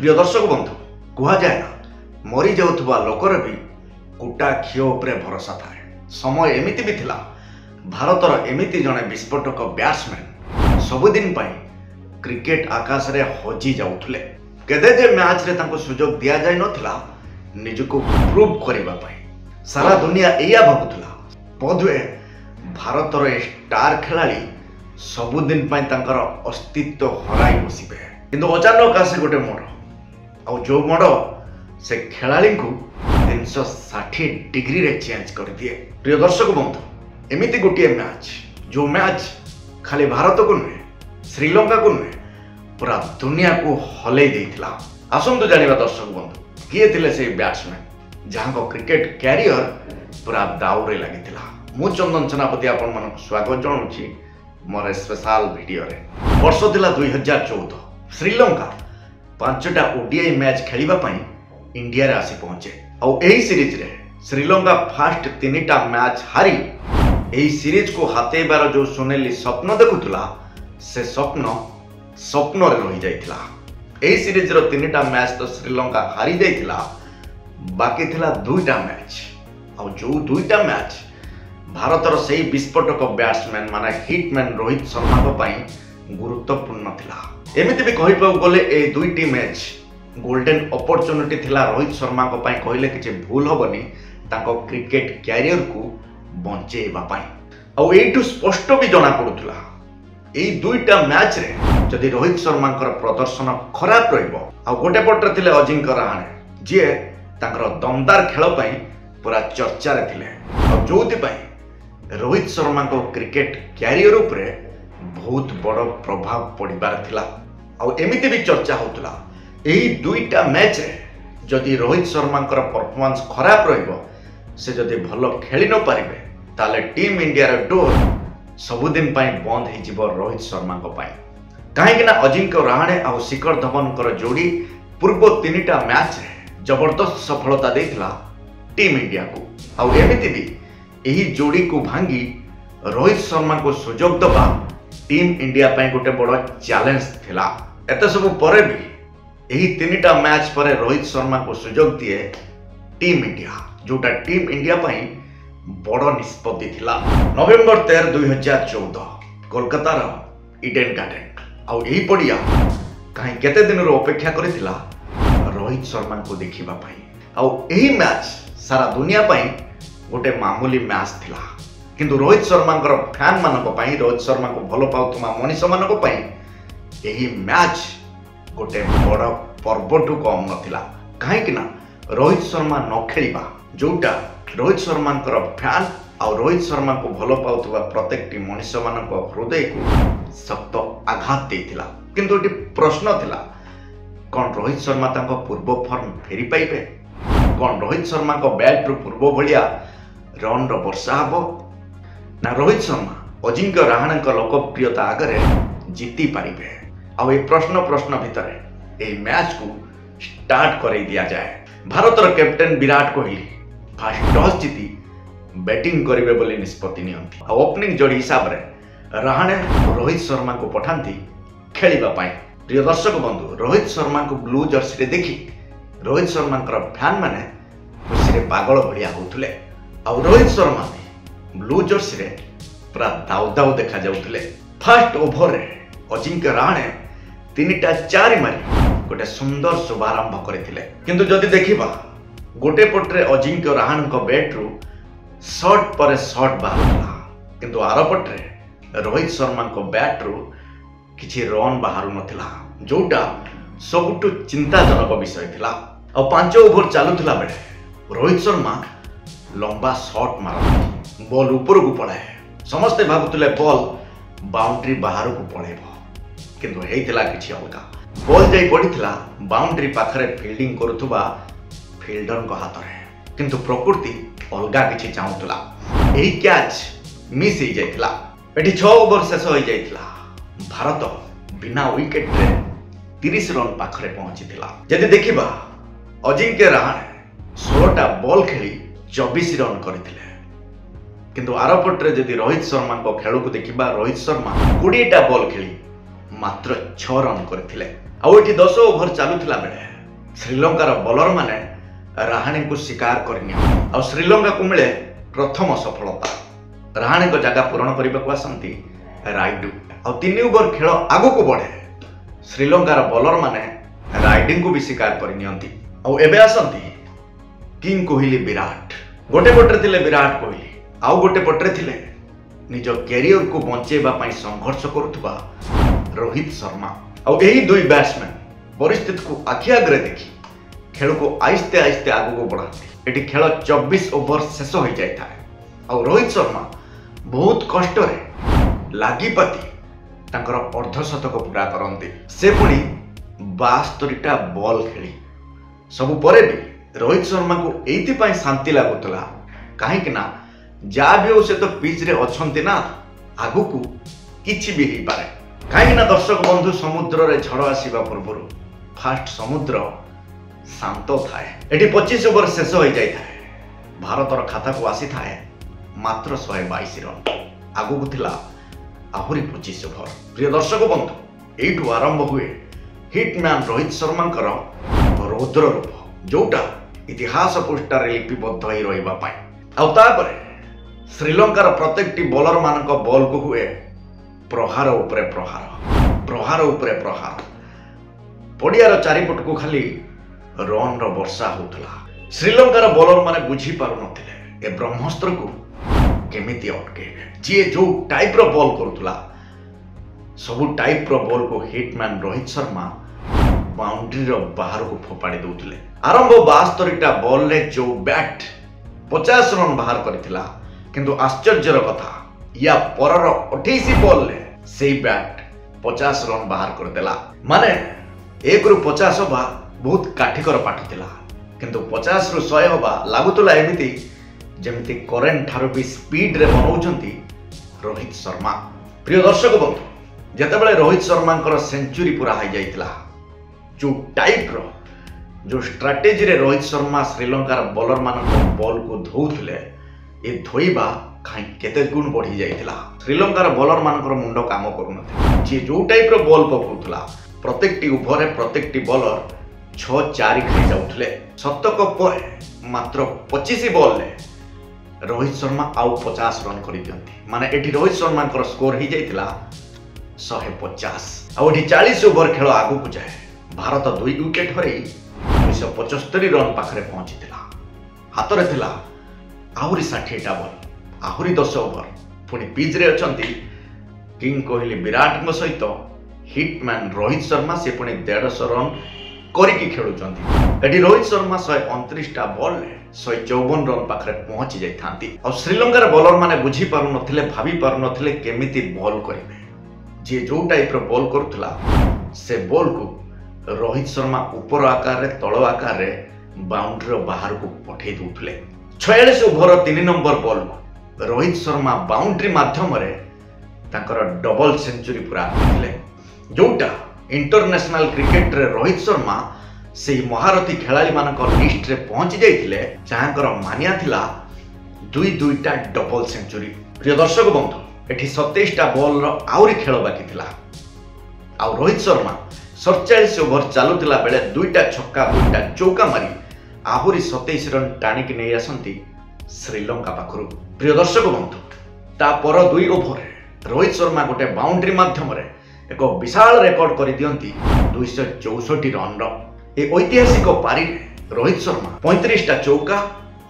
प्रिय दर्शक बंधु कहुए ना मरी जाउथबा लोकर भी कुटा घीओ उपरे भरोसा थाए। समय एमिति भी थिला भारतर एमिति जने विस्फोटक बैट्समैन सबुदिन पाई क्रिकेट आकाश रे हजी जाउथले। केदे जे मैच रे तांको सुजोग दिया जाय नथिला निजको प्रूव करिबा पाई। सारा दुनिया एया भाबुथला बोधवे भारतर ए स्टार खिलाड़ी सबुदिन पाई तांकर अस्तित्व हराई बसिबे। किंतु अचानक आसे गोटे मोड़ आ जो मोड़ से खिलाड़ी को 360 डिग्री रे चेंज कर दिए। प्रिय दर्शक बंधु एमिति गोटे मैच जो मैच खाली भारत को नुहे श्रीलंका को नुहे पूरा दुनिया को हलै देइथिला। आसंतु जानिबा दर्शक बंधु किए थिले से बैट्समैन जहां को क्रिकेट कैरियर पूरा दाउ रे लागिथिला। मु चंदन सेनापति आपन मन स्वागत जणाउछि मोर स्पेशल वीडियो रे। वर्ष थिला 2014 श्रीलंका 5टा ओडीआई मैच खेलिबा पई इंडिया रे आसी पहुंचे और एही सीरीज रे श्रीलंका फास्ट 3टा मैच हारी एही सीरीज को हातेबार जो सुनेली स्वप्न देखुतला से स्वप्न रे रही जाइथिला। एही सीरीज रो 3टा मैच तो श्रीलंका हारी जाइथिला, बाकी थिला 2टा मैच और जो 2टा मैच भारतर सेही विस्फोटक बैट्समैन माने हिटमैन रोहित शर्मा को पई गुरुत्वपूर्ण थिला। एमिति भी कहि पाउ गले ए 2टी मैच गोल्डन अपॉर्चुनिटी थिला रोहित शर्मा को पई कहले किछि भूल होबनी तांको क्रिकेट कैरियर को बंचेबा पई। और एठु स्पष्ट भी जणा पडुथला एई 2टा मैच रे जदि रोहित शर्मा प्रदर्शन खराब रहिबो आ गोटे पटरे थिले अजिंक्य रहाणे जे तांकर दमदार खेल पई पूरा चर्चा रे थिले और जोथि पई रोहित शर्मा को क्रिकेट कैरियर उपरे बहुत बड़ प्रभाव पड़िबार थिला। और एमिति भी चर्चा होतला एही 2टा मैच रे जदि रोहित शर्मा परफॉर्मेंस खराब रहिबो से जदि भलो खेली न पारिबे ताले टीम इंडिया रे डोर सबुदिन पाई बंद हो जिवो रोहित शर्मा को पाई। काहेकि ना अजिंक्य रहाणे आ शिखर धवन जोड़ी पूर्व 3टा मैच रे जबरदस्त सफलता देथिला टीम इंडिया को। और एमिति भी एही जोड़ी को भांगी रोहित शर्मा को सुजोग दबा टीम इंडिया पाई गोटे बड़ चैलेंज थिला। एते सब परे भी एही 3टा मैच परे रोहित शर्मा को सुजोग दिए टीम इंडिया जोटा टीम इंडिया पाई बड़ निष्पत्ति थिला। नवेम्बर 13 2014 कोलकाता रो इडेन गार्डन और एही पड़िया कहीं केते दिन रो अपेक्षा करिथिला रोहित शर्मा को देखिबा पाई। और एही मैच सारा दुनिया पाई गोटे मामूली मैच थिला, किंतु रोहित शर्मा फैन मानक पाई रोहित शर्मा को भलो पाउथुमा मनीष मानक पाई एही मैच गोटे बड़ पर्वठू कम नथिला। काहेकि ना रोहित शर्मा न खेलिबा जोटा रोहित शर्मा फैन और रोहित शर्मा को भलो पाउथुवा प्रत्येक मनीष मानक हृदय को सख्त आघात देथिला। किंतु एटी प्रश्न थिला कौन रोहित शर्मा तांको पूर्व फॉर्म फेरी पाइबे, कौन रोहित शर्मा को बैट रू पूर्व भलिया रन रो वर्षा हबो ना रोहित शर्मा अजिंक्य रहाणे लोकप्रियता आगे जीति पारिबे। और ये प्रश्न भितर ए मैच को स्टार्ट कर दिया जाए। भारतर captain Virat Kohli first toss जीति बैटिंग करेंगे बोली निष्पत्ति नियंती और ओपनिंग जोड़ी हिसाब रे रहाणे रोहित शर्मा को पठांती खेलिबा पाई। प्रिय दर्शक बंधु रोहित शर्मा को ब्लू जर्सी रे देखी रोहित शर्मा फैन माने खुशी रे पागल भलिया होथुले और रोहित शर्मा ब्लू जर्सी रे पूरा दाउ दाउ देखा जाउथुले। फर्स्ट ओवर रे अजिंक्य रहाणे 3टा 4 मारी गोटे सुंदर शुभारंभ करथिले। किंतु जदि देखिबा गोटे पटरे अजिंक्य रहाणे को बैट रू शॉट पर शॉट बाहरला, किंतु आर पटरे रोहित शर्मा को बैट रू किछि रन बाहरु नथिला जोटा सबुटु चिंताजनक विषय थिला। और 5 ओवर चालुथिला बेले रोहित शर्मा लंबा शॉट मारथि बॉल ऊपर को पड़ाए। समस्ते भाबुतले बॉल बाउंड्री बाहर को पळेबो, किंतु हेइथिला किछि अलगा। बॉल जाई पड़िथिला बाउंड्री पाखरे फील्डिंग करुथुबा फील्डर को हाथ रे, किंतु प्रकृति अलगा किछि चाहुतला। एही कैच मिस हो जाइथिला। एठी 6 ओवर शेष हो जाइथिला। भारत बिना विकेट रे 30 रन पाखरे पहुंचीथिला। जदि देखिबा अजिंक्य रहाणे 16टा बॉल खेली 24 रन करथिले, किंतु आर पटरे जदि रोहित शर्मा को खेल को देखिबा रोहित शर्मा 20टा बॉल खेली मात्र 6 रन करथिले। आ एठी 10 ओवर चालुथिला बेले श्रीलंकार बॉलर माने रहाणे को शिकार करनी और श्रीलंका को मिले प्रथम सफलता। रहाणे को जगह पूरण करने को आसंती राइडू और 3 ओवर खेल आगु को बढ़े श्रीलंकार बॉलर माने राइडिंग को भी शिकार करनी और एबे आसंती किंग कोहली विराट। गोटे पटे थिले विराट कोहली आउ गोटे पटे थिले निज कैरियर को बंचेबा पई संघर्ष करुवा रोहित शर्मा और यही दुई बैट्समैन परिस्थिति को आखि आगे देखी खेल को आहिस्ते आहिस्ते आगु को बढ़ाती। एटी खेल 24 ओवर शेष हो जाए और रोहित शर्मा बहुत कष्ट लगिपाति अर्धशतक पूरा करते। से पुणी 72टा बॉल खेली सबु परे भी रोहित शर्मा को एइथिपाई शांति लगुला कहीं जहाँ भी हो से तो पिच रे अछंती ना आगु को किछि भी हो पारे कहीं दर्शक बंधु समुद्र रे झड़ आसीबा पूर्व फास्ट समुद्र शांत थाए। एटी 25 ओवर शेष हो जाए भारतर खाता को आसी थाए मात्र 122 रन आगु को थिला आहुरी 25 ओवर। प्रिय दर्शक बंधु एठू आरंभ हुए हिटमैन रोहित शर्मा रौद्र रूप जोटा इतिहास पृष्ठार लिपिबद्ध हो रहिबा पई आउ तापरे श्रीलंकार प्रत्येकटी बॉलर मानक बॉल को हुए प्रहार उपरे प्रहार प्रहार उपरे प्रहार पड़ियार चारिपट को खाली रन रो वर्षा होतला। श्रीलंकार बॉलर माने बुझी पारु नथिले ए ब्रह्मास्त्र को केमिति अटकेबे। जे जो टाइप रो बॉल करुतला सबु टाइप रो बॉल को हिटमैन रोहित शर्मा बाउंड्री रो बाहर को फोपाड़ी दउतले। आरंभ 72टा बॉल ले जो बैट 50 रन बाहर करथिला किंतु आश्चर्यर कथा या परर 28 बॉल ले सेई बैट 50 रन बाहर कर देला। माने 1 रु 50 होबा बहुत काठिकर पाठ थिला किंतु 50 रु 100 होबा लागुतला एमिति जेमिति करेंट ठारो भी स्पीड रे बनौचंती रोहित शर्मा। प्रिय दर्शक बंधु जेतेबेले रोहित शर्मा सेंचुरी पूरा हो जाइतिला जो टाइप रो जो स्ट्रैटेजी रे रोहित शर्मा श्रीलंकार बॉलर मान बॉल को धोउथिले ए धोइबा कहीं केते गुण बढ़ी जाइतिला। श्रीलंकार बॉलर मान मुंड काम करूनथे जे जो type row ball पकाउथला प्रत्येकटी over प्रत्येकटी bowler 6-4 खाई जाउथले। शतक पर मात्र 25 बॉल ले रोहित शर्मा आउ 50 रन कर दियंती। माने एठी रोहित शर्मा स्कोर ही जाइतिला 150 आउ एठी 40 ओभर खेल आगु को जाए भारत 2 विकेट हरई 275 रन पाखरे पहुंचीतिला। हाथ रे थिला आहुरी 60टा बॉल आहुरी 10 ओभर पुणी पिच रे अछंती किंग कोहली विराट सहित हिटमैन रोहित शर्मा से पुणी 150 रन करिकी खेलुचंती। एटी रोहित शर्मा 129टा बॉल ले 154 रन पाखरे पहुंची जाई थांती और श्रीलंकार बॉलर माने बुझी पारु नथिले भाभी पारु नथिले केमिति बॉल करिवे। जे जो टाइप रो बॉल करथला से बॉल को रोहित शर्मा ऊपर आकार रे तळ आकार रे बाउंड्री बाहर को पठे दउथले। 46 ओभर 3 नंबर बॉल को रोहित शर्मा बाउंड्री माध्यम रे ताकर डबल सेंचुरी पूरा करथिले जोटा इंटरनेशनल क्रिकेट रे रोहित शर्मा से महारथी खिलाड़ी मानक लिस्ट रे पहुंची जाइथिले जहाँकर मानिया थिला 2-2टा डबल सेंचुरी। प्रिय दर्शक बंधु एठी 27टा बॉल रो आउरी खेल बाकी थिला आउ रोहित शर्मा 47 ओभर चालुतिला बेले 2टा छक्का 2टा चौका मारी आहुरी 27 रन टाणिकी नहीं आसंती श्रीलंका पाखरु। प्रिय दर्शक बंधु ता पर 2 ओभर रोहित शर्मा गोटे बाउंड्री माध्यम रे एक विशाल रेकर्ड कर दियंती 264 रन रो। ए ऐतिहासिक पारी रोहित शर्मा 35टा चौका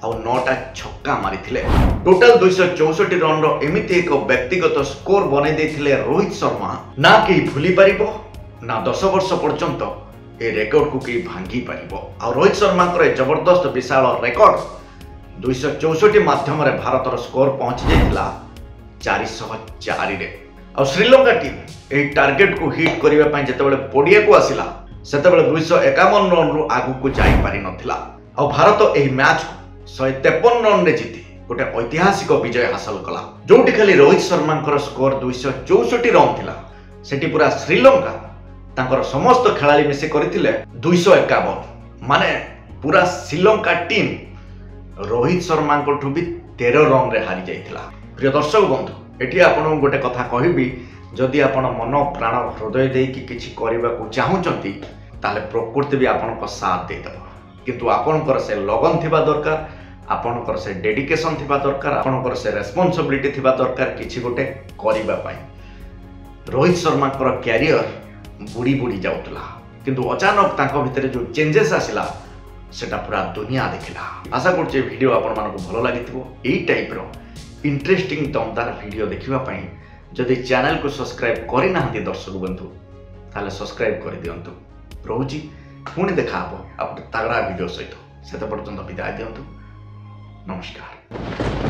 और 9टा छक्का मारिथिले। टोटल 264 रन रो एमिति एक व्यक्तिगत स्कोर बनै देथिले रोहित शर्मा ना कि भूली पारिबो ना 10 वर्ष पर्यंत ए रेकर्ड को कि भांगी पारिबो। और रोहित शर्मा जबरदस्त विशाल रेकर्ड 264 माध्यम रे भारतर स्कोर पहुंची जाइतिला 404 रे। और श्रीलंका टीम ए टार्गेट को हिट करबा पई जेतेबेले पडिया को आसिला सेतेबेले 251 रन रु आगु को जाई पारि नथिला और भारत एही मैच को 153 रन रे जीती गोटे ऐतिहासिक विजय हासिल कला जोटी खाली रोहित शर्मा स्कोर 264 रन थिला सेठी पूरा श्रीलंका तांकर समस्त खेलाड़ी मिसे करथिले 251 माने पूरा श्रीलंका टीम रोहित शर्मा को भी 13 रन रे हारी जाइथिला। प्रिय दर्शक बंधु एटी आपन गोटे कथा कहबी जदि आपण मन प्राण हृदय दे कि किछि करबा को चाहुचंती ताले प्रकृति भी आपनको साथ देदेव किंतु आपणकर से लगन थिबा दरकार आपणकर से डेडिकेशन थिबा दरकार आपणकर से रेस्पॉन्सिबिलिटी थिबा दरकार किछि गोटे करिबा पई। रोहित शर्मा कैरियर बुड़ी बुड़ी जाउतला किंतु अचानक तांको भितरे जो चेंजेस आसिला सेटा पूरा दुनिया देखिला। आशा करछे वीडियो आपण मानको भलो लागिथिबो। एई टाइप रो इंटरेस्टिंग दमदार वीडियो देखिबा पई जदि चैनल को सब्सक्राइब करि नाहंती दर्शक बंधु ताले सब्सक्राइब कर दियंतु। रहुची पुणी देखा आप तगड़ा वीडियो सहित से पर्यंत विदाय दियंतु। नमस्कार।